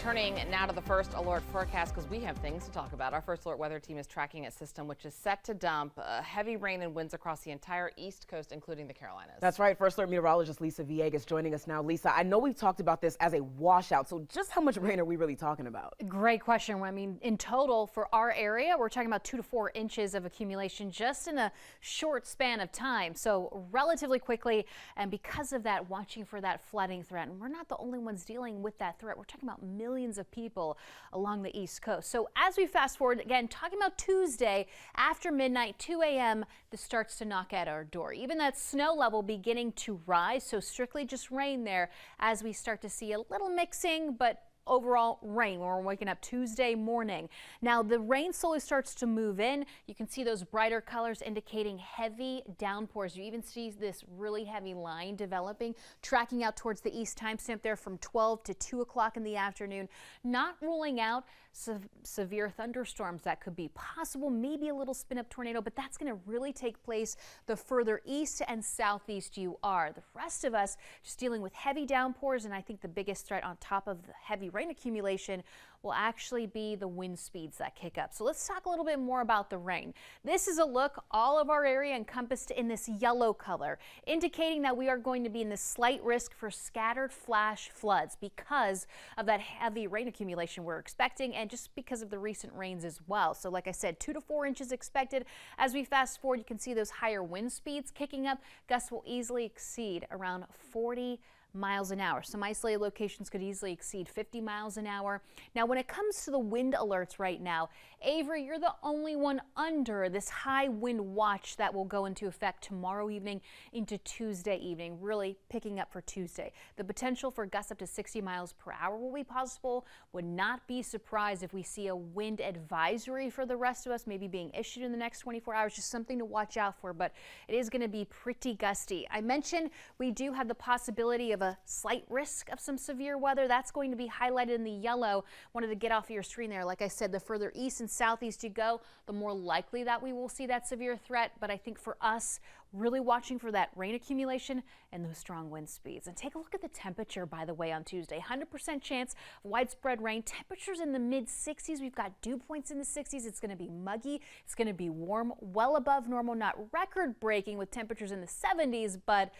Turning now to the first alert forecast because we have things to talk about. Our first alert weather team is tracking a system which is set to dump heavy rain and winds across the entire East Coast, including the Carolinas. That's right. First alert meteorologist Lisa Villegas joining us now. Lisa, I know we've talked about this as a washout, so just how much rain are we really talking about? Great question. I mean, in total for our area, we're talking about 2 to 4 inches of accumulation just in a short span of time. So relatively quickly. And because of that, watching for that flooding threat. And we're not the only ones dealing with that threat. We're talking about millions of people along the East Coast. So as we fast forward, again, talking about Tuesday after midnight, 2 a.m., this starts to knock at our door. Even that snow level beginning to rise. So strictly just rain there as we start to see a little mixing, but overall rain when we're waking up Tuesday morning. Now the rain slowly starts to move in. You can see those brighter colors indicating heavy downpours. You even see this really heavy line developing, tracking out towards the east timestamp there from 12 to 2 o'clock in the afternoon. Not ruling out severe thunderstorms that could be possible, maybe a little spin up tornado, but that's going to really take place the further east and southeast you are. The rest of us just dealing with heavy downpours, and I think the biggest threat on top of the heavy rain accumulation will actually be the wind speeds that kick up. So let's talk a little bit more about the rain. This is a look, all of our area encompassed in this yellow color, indicating that we are going to be in this slight risk for scattered flash floods because of that heavy rain accumulation we're expecting and just because of the recent rains as well. So like I said, 2 to 4 inches expected. As we fast forward, you can see those higher wind speeds kicking up. Gusts will easily exceed around 40 miles an hour. Some isolated locations could easily exceed 50 miles an hour. Now, when it comes to the wind alerts right now, Avery, you're the only one under this high wind watch that will go into effect tomorrow evening into Tuesday evening, really picking up for Tuesday. The potential for gusts up to 60 miles per hour will be possible. Would not be surprised if we see a wind advisory for the rest of us, maybe being issued in the next 24 hours, just something to watch out for, but it is going to be pretty gusty. I mentioned we do have the possibility of a slight risk of some severe weather. That's going to be highlighted in the yellow. Wanted to get off of your screen there. Like I said, the further east and southeast you go, the more likely that we will see that severe threat. But I think for us, really watching for that rain accumulation and those strong wind speeds. And take a look at the temperature, by the way, on Tuesday. 100% chance of widespread rain. Temperatures in the mid 60s. We've got dew points in the 60s. It's going to be muggy. It's going to be warm, well above normal, not record breaking with temperatures in the 70s, but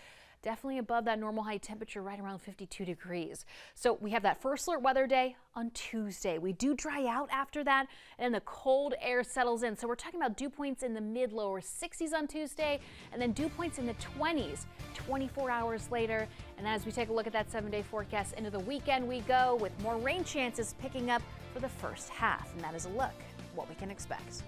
definitely above that normal high temperature, right around 52 degrees. So we have that first alert weather day on Tuesday. We do dry out after that, and the cold air settles in. So we're talking about dew points in the mid-lower 60s on Tuesday, and then dew points in the 20s 24 hours later. And as we take a look at that 7-day forecast into the weekend, we go with more rain chances picking up for the first half. And that is a look at what we can expect.